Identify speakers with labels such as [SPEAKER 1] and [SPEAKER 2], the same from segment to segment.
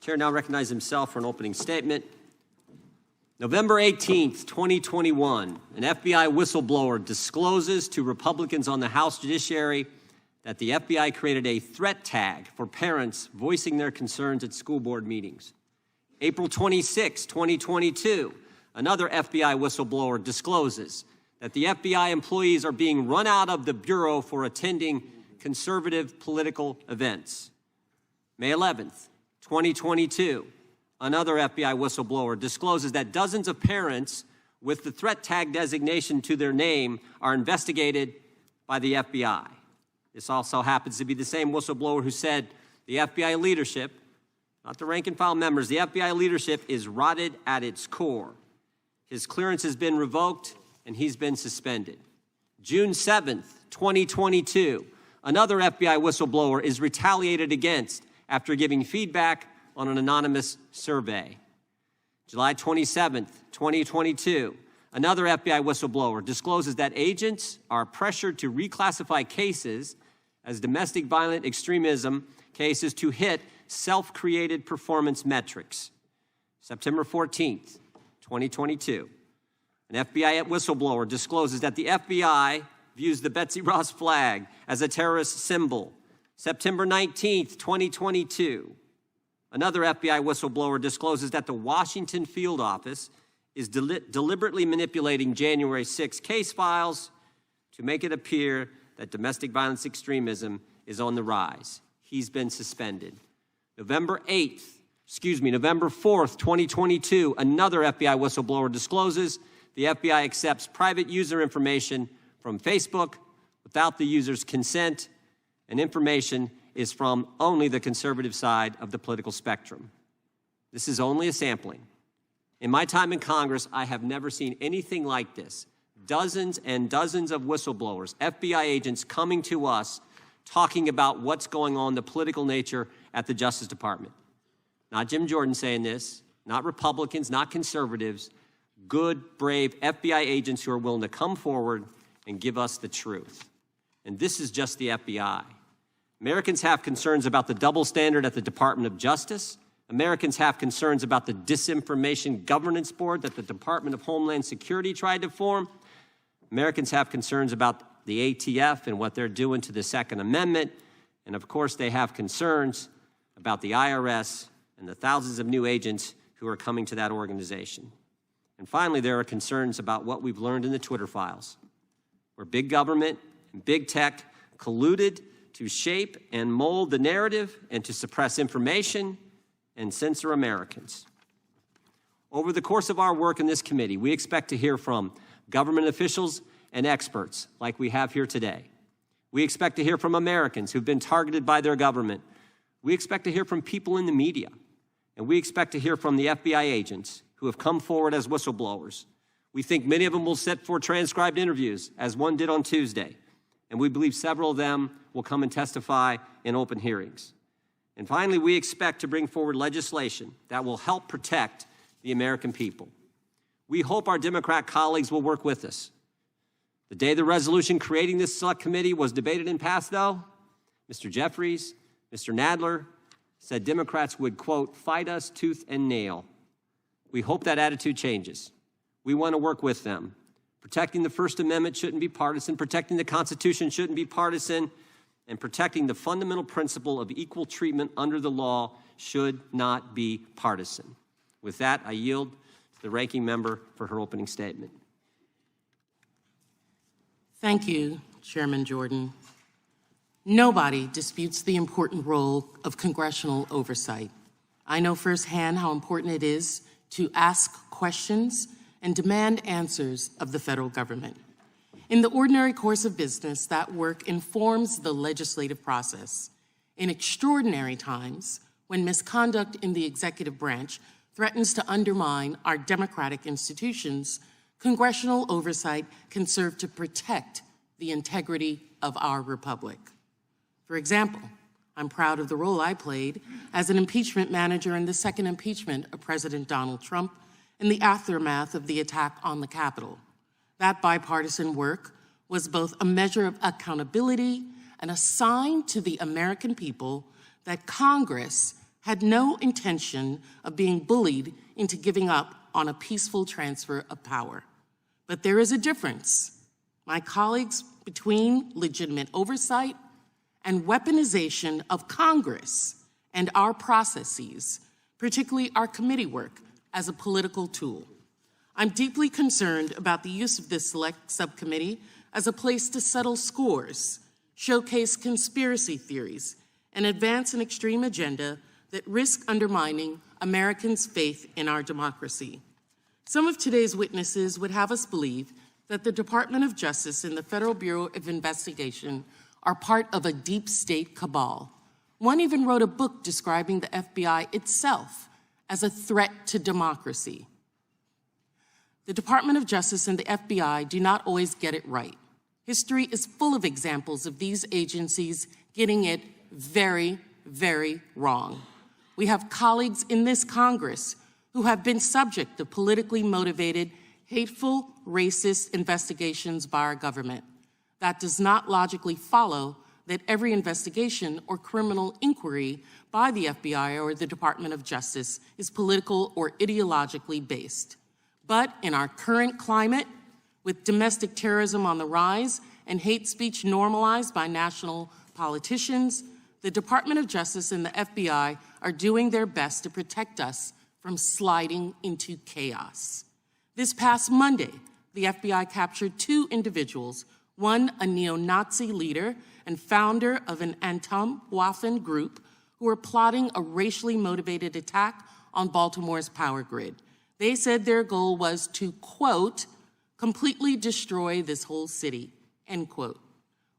[SPEAKER 1] Chair now recognizes himself for an opening statement. November 18th, 2021, an FBI whistleblower discloses to Republicans on the House Judiciary that the FBI created a threat tag for parents voicing their concerns at school board meetings. April 26, 2022, another FBI whistleblower discloses that the FBI employees are being run out of the Bureau for attending conservative political events. May 11th, 2022, another FBI whistleblower discloses that dozens of parents with the threat tag designation to their name are investigated by the FBI. This also happens to be the same whistleblower who said the FBI leadership, not the rank and file members, the FBI leadership is rotted at its core. His clearance has been revoked and he's been suspended. June 7th, 2022, another FBI whistleblower is retaliated against after giving feedback on an anonymous survey. July 27th, 2022, another FBI whistleblower discloses that agents are pressured to reclassify cases as domestic violent extremism cases to hit self-created performance metrics. September 14th, 2022, an FBI whistleblower discloses that the FBI views the Betsy Ross flag as a terrorist symbol. September 19th, 2022, another FBI whistleblower discloses that the Washington field office is deliberately manipulating January 6 case files to make it appear that domestic violence extremism is on the rise. He's been suspended. November 4th, 2022, another FBI whistleblower discloses the FBI accepts private user information from Facebook without the user's consent, and information is from only the conservative side of the political spectrum. This is only a sampling. In my time in Congress, I have never seen anything like this. Dozens and dozens of whistleblowers, FBI agents coming to us, talking about what's going on, the political nature at the Justice Department. Not Jim Jordan saying this, not Republicans, not conservatives, good, brave FBI agents who are willing to come forward and give us the truth. And this is just the FBI. Americans have concerns about the double standard at the Department of Justice. Americans have concerns about the Disinformation Governance Board that the Department of Homeland Security tried to form. Americans have concerns about the ATF and what they're doing to the Second Amendment. And of course, they have concerns about the IRS and the thousands of new agents who are coming to that organization. And finally, there are concerns about what we've learned in the Twitter files, where big government and big tech colluded to shape and mold the narrative and to suppress information and censor Americans. Over the course of our work in this committee, we expect to hear from government officials and experts like we have here today. We expect to hear from Americans who've been targeted by their government. We expect to hear from people in the media. And we expect to hear from the FBI agents who have come forward as whistleblowers. We think many of them will set for transcribed interviews, as one did on Tuesday. And we believe several of them will come and testify in open hearings. And finally, we expect to bring forward legislation that will help protect the American people. We hope our Democrat colleagues will work with us. The day the resolution creating this select committee was debated and passed, though, Mr. Jeffries, Mr. Nadler said Democrats would, quote, fight us tooth and nail. We hope that attitude changes. We want to work with them. Protecting the First Amendment shouldn't be partisan. Protecting the Constitution shouldn't be partisan. And protecting the fundamental principle of equal treatment under the law should not be partisan. With that, I yield to the ranking member for her opening statement.
[SPEAKER 2] Thank you, Chairman Jordan. Nobody disputes the important role of congressional oversight. I know firsthand how important it is to ask questions and demand answers of the federal government. In the ordinary course of business, that work informs the legislative process. In extraordinary times, when misconduct in the executive branch threatens to undermine our democratic institutions, congressional oversight can serve to protect the integrity of our republic. For example, I'm proud of the role I played as an impeachment manager in the second impeachment of President Donald Trump in the aftermath of the attack on the Capitol. That bipartisan work was both a measure of accountability and a sign to the American people that Congress had no intention of being bullied into giving up on a peaceful transfer of power. But there is a difference, my colleagues, between legitimate oversight and weaponization of Congress and our processes, particularly our committee work, as a political tool. I'm deeply concerned about the use of this select subcommittee as a place to settle scores, showcase conspiracy theories, and advance an extreme agenda that risk undermining Americans' faith in our democracy. Some of today's witnesses would have us believe that the Department of Justice and the Federal Bureau of Investigation are part of a deep state cabal. One even wrote a book describing the FBI itself as a threat to democracy. The Department of Justice and the FBI do not always get it right. History is full of examples of these agencies getting it very, very wrong. We have colleagues in this Congress who have been subject to politically motivated, hateful, racist investigations by our government. That does not logically follow that every investigation or criminal inquiry by the FBI or the Department of Justice is political or ideologically based. But in our current climate, with domestic terrorism on the rise and hate speech normalized by national politicians, the Department of Justice and the FBI are doing their best to protect us from sliding into chaos. This past Monday, the FBI captured 2 individuals, one a neo-Nazi leader and founder of an Anti-Waffen group who were plotting a racially motivated attack on Baltimore's power grid. They said their goal was to, quote, completely destroy this whole city, end quote.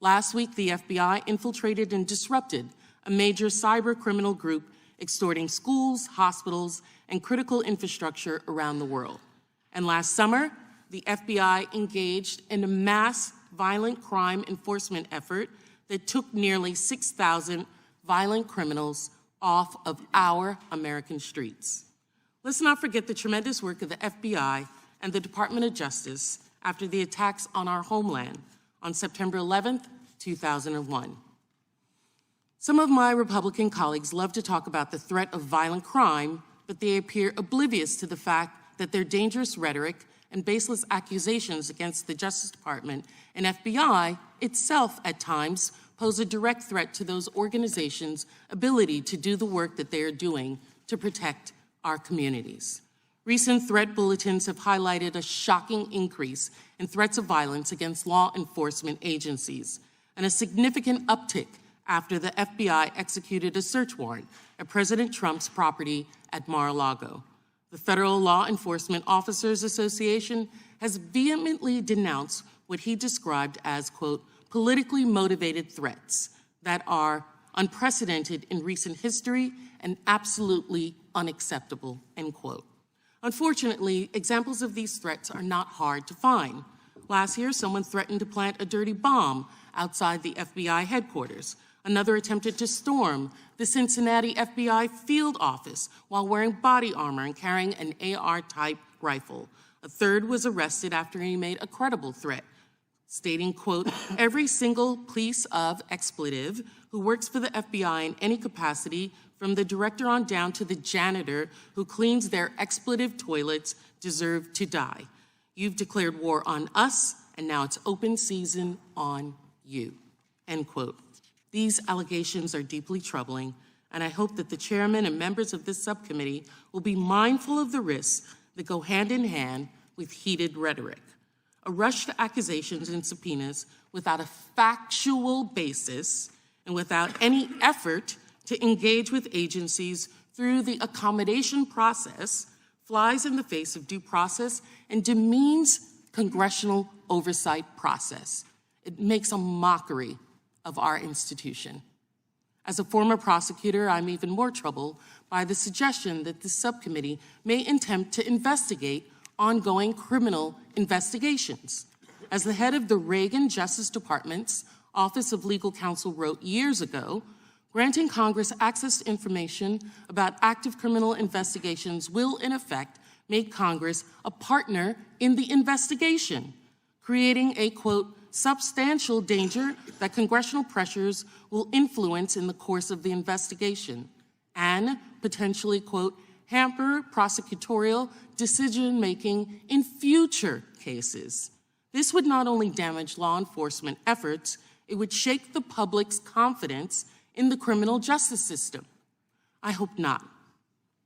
[SPEAKER 2] Last week, the FBI infiltrated and disrupted a major cyber criminal group extorting schools, hospitals, and critical infrastructure around the world. And last summer, the FBI engaged in a mass violent crime enforcement effort that took nearly 6,000 violent criminals off of our American streets. Let's not forget the tremendous work of the FBI and the Department of Justice after the attacks on our homeland on September 11th, 2001. Some of my Republican colleagues love to talk about the threat of violent crime, but they appear oblivious to the fact that their dangerous rhetoric and baseless accusations against the Justice Department and FBI itself at times pose a direct threat to those organizations' ability to do the work that they are doing to protect our communities. Recent threat bulletins have highlighted a shocking increase in threats of violence against law enforcement agencies and a significant uptick after the FBI executed a search warrant at President Trump's property at Mar-a-Lago. The Federal Law Enforcement Officers Association has vehemently denounced what he described as, quote, politically motivated threats that are unprecedented in recent history and absolutely unacceptable, end quote. Unfortunately, examples of these threats are not hard to find. Last year, someone threatened to plant a dirty bomb outside the FBI headquarters. Another attempted to storm the Cincinnati FBI field office while wearing body armor and carrying an AR-type rifle. A third was arrested after he made a credible threat, stating, quote, every single piece of expletive who works for the FBI in any capacity, from the director on down to the janitor who cleans their expletive toilets, deserve to die. You've declared war on us, and now it's open season on you, end quote. These allegations are deeply troubling, and I hope that the chairman and members of this subcommittee will be mindful of the risks that go hand in hand with heated rhetoric. A rush to accusations and subpoenas without a factual basis and without any effort to engage with agencies through the accommodation process flies in the face of due process and demeans congressional oversight process. It makes a mockery of our institution. As a former prosecutor, I'm even more troubled by the suggestion that this subcommittee may attempt to investigate ongoing criminal investigations. As the head of the Reagan Justice Department's Office of Legal Counsel wrote years ago, granting Congress access to information about active criminal investigations will, in effect, make Congress a partner in the investigation, creating a, quote, substantial danger that congressional pressures will influence in the course of the investigation, and potentially, quote, hamper prosecutorial decision-making in future cases. This would not only damage law enforcement efforts, it would shake the public's confidence in the criminal justice system. I hope not,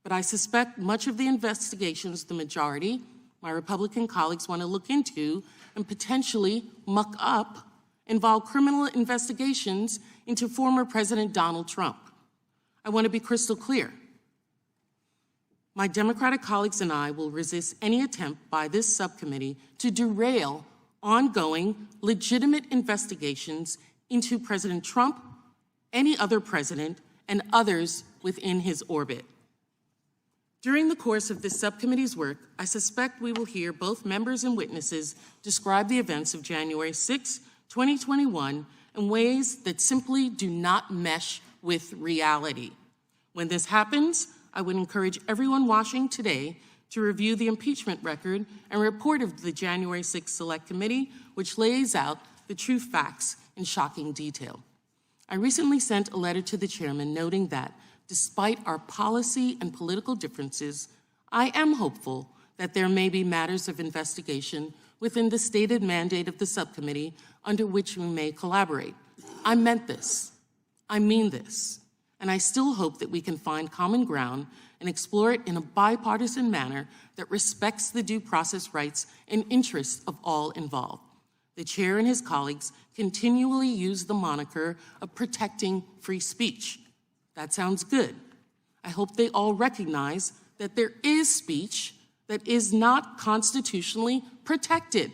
[SPEAKER 2] but I suspect much of the investigations the majority, my Republican colleagues, want to look into and potentially muck up involve criminal investigations into former President Donald Trump. I want to be crystal clear. My Democratic colleagues and I will resist any attempt by this subcommittee to derail ongoing, legitimate investigations into President Trump, any other president, and others within his orbit. During the course of this subcommittee's work, I suspect we will hear both members and witnesses describe the events of January 6, 2021 in ways that simply do not mesh with reality. When this happens, I would encourage everyone watching today to review the impeachment record and report of the January 6th Select Committee, which lays out the true facts in shocking detail. I recently sent a letter to the chairman noting that, despite our policy and political differences, I am hopeful that there may be matters of investigation within the stated mandate of the subcommittee under which we may collaborate. I meant this. I mean this. And I still hope that we can find common ground and explore it in a bipartisan manner that respects the due process rights and interests of all involved. The chair and his colleagues continually use the moniker of protecting free speech. That sounds good. I hope they all recognize that there is speech that is not constitutionally protected.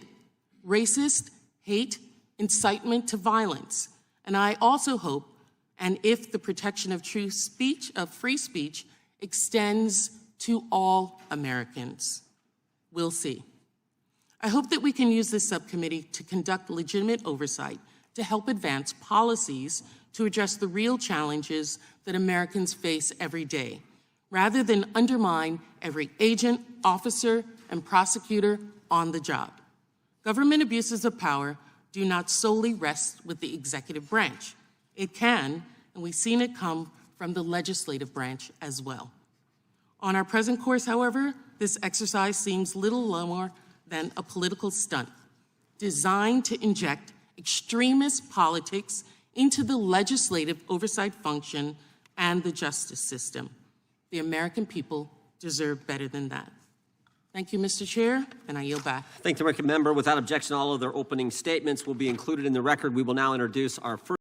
[SPEAKER 2] Racist, hate, incitement to violence. And I also hope, and if the protection of true speech, of free speech, extends to all Americans. We'll see. I hope that we can use this subcommittee to conduct legitimate oversight to help advance policies to address the real challenges that Americans face every day, rather than undermine every agent, officer, and prosecutor on the job. Government abuses of power do not solely rest with the executive branch. It can, and we've seen it come from the legislative branch as well. On our present course, however, this exercise seems little more than a political stunt designed to inject extremist politics into the legislative oversight function and the justice system. The American people deserve better than that. Thank you, Mr. Chair, and I yield back.
[SPEAKER 1] Thank the ranking member. Without objection, all of their opening statements will be included in the record. We will now introduce our first